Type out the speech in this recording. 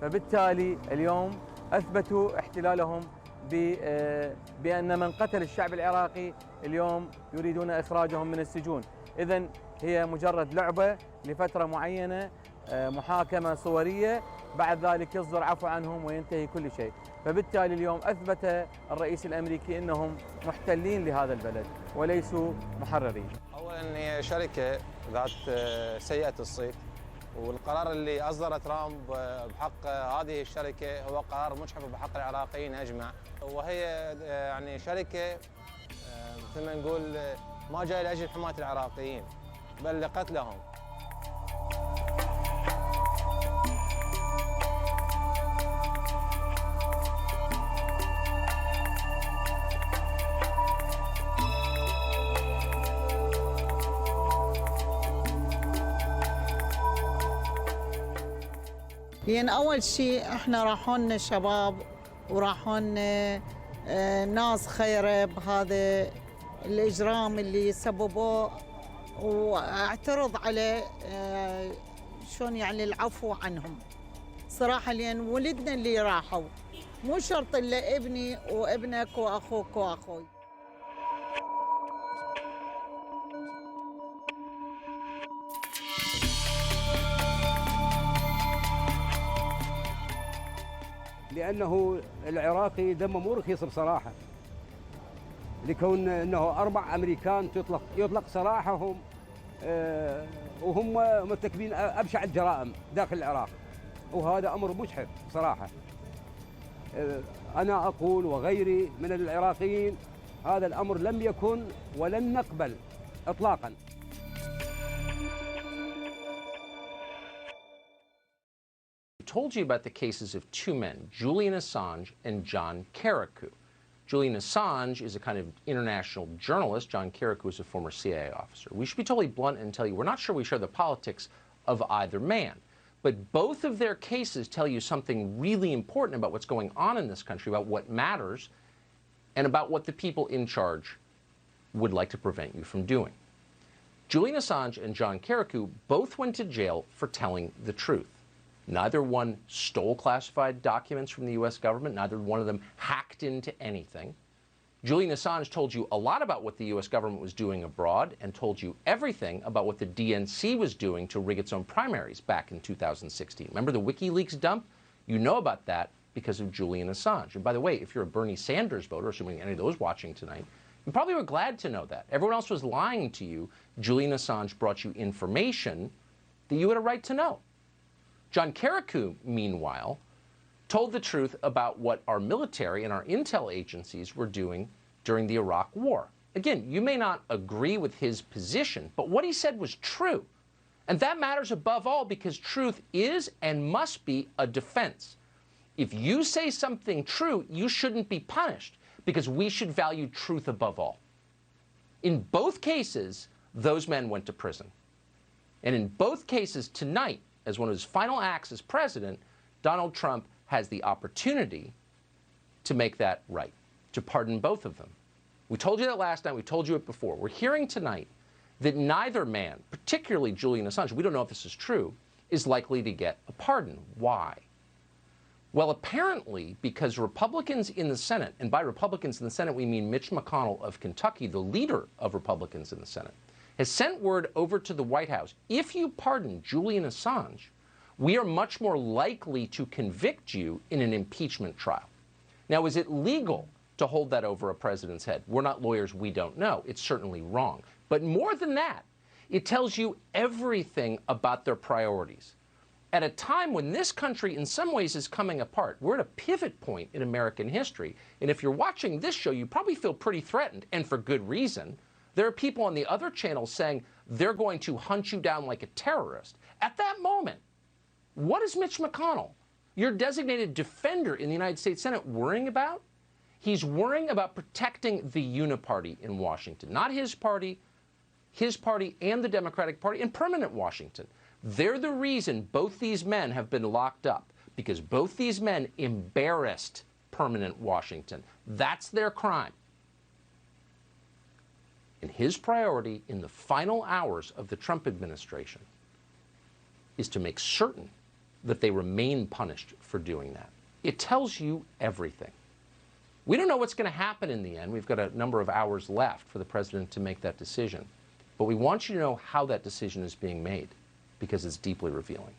فبالتالي اليوم أثبتوا احتلالهم بأن من قتل الشعب العراقي اليوم يريدون إخراجهم من السجون. إذن هي مجرد لعبة لفترة معينة، محاكمة صورية، بعد ذلك يصدر عفو عنهم وينتهي كل شيء. فبالتالي اليوم أثبت الرئيس الأمريكي أنهم محتلين لهذا البلد وليسوا محررين. أولاً هي شركة ذات سيئة الصيت، والقرار اللي أصدره ترامب بحق هذه الشركة هو قرار مجحف بحق العراقيين أجمع، وهي يعني شركة مثل ما نقول ما جاي لأجل حماية العراقيين بل لقتلهم. يعني أول شيء إحنا راحوا لنا شباب وراحوا لنا ناس خيرة بهذا الإجرام اللي سببوه، واعترض على شلون يعني العفو عنهم صراحة، لأن ولدنا اللي راحوا، مو شرط إلا ابني وابنك وأخوك وأخوي. لأنه العراقي دمه مو رخيص بصراحة، لكون أنه 4 أمريكان يطلق سراحهم وهم مرتكبين أبشع الجرائم داخل العراق، وهذا أمر مجحف بصراحة. أنا أقول وغيري من العراقيين هذا الأمر لم يكن ولن نقبل إطلاقاً. Told you about the cases of 2 men, Julian Assange and John Carrico. Julian Assange is a kind of international journalist. John Carrico is a former CIA officer. We should be totally blunt and tell you we're not sure we share the politics of either man. But both of their cases tell you something really important about what's going on in this country, about what matters, and about what the people in charge would like to prevent you from doing. Julian Assange and John Carrico both went to jail for telling the truth. Neither one stole classified documents from the U.S. government. Neither one of them hacked into anything. Julian Assange told you a lot about what the U.S. government was doing abroad and told you everything about what the DNC was doing to rig its own primaries back in 2016. Remember the WikiLeaks dump? You know about that because of Julian Assange. And by the way, if you're a Bernie Sanders voter, assuming any of those watching tonight, you probably were glad to know that. Everyone else was lying to you. Julian Assange brought you information that you had a right to know. John Carrico, meanwhile, told the truth about what our military and our intel agencies were doing during the Iraq War. Again, you may not agree with his position, but what he said was true. And that matters above all because truth is and must be a defense. If you say something true, you shouldn't be punished because we should value truth above all. In both cases, those men went to prison. And in both cases tonight, as one of his final acts as president, Donald Trump has the opportunity to make that right, to pardon both of them. We told you that last night. We told you it before. We're hearing tonight that neither man, particularly Julian Assange, we don't know if this is true, is likely to get a pardon. Why? Well, apparently because Republicans in the Senate, and by Republicans in the Senate we mean Mitch McConnell of Kentucky, the leader of Republicans in the Senate, has sent word over to the White House, if you pardon Julian Assange, we are much more likely to convict you in an impeachment trial. Now, is it legal to hold that over a president's head? We're not lawyers, we don't know. It's certainly wrong. But more than that, it tells you everything about their priorities. At a time when this country in some ways is coming apart, we're at a pivot point in American history. And if you're watching this show, you probably feel pretty threatened, and for good reason. There are people on the other channels saying they're going to hunt you down like a terrorist. At that moment, what is Mitch McConnell, your designated defender in the United States Senate, worrying about? He's worrying about protecting the uniparty in Washington, not his party and the Democratic Party in permanent Washington. They're the reason both these men have been locked up, because both these men embarrassed permanent Washington. That's their crime. And his priority in the final hours of the Trump administration is to make certain that they remain punished for doing that. It tells you everything. We don't know what's going to happen in the end. We've got a number of hours left for the president to make that decision. But we want you to know how that decision is being made, because it's deeply revealing.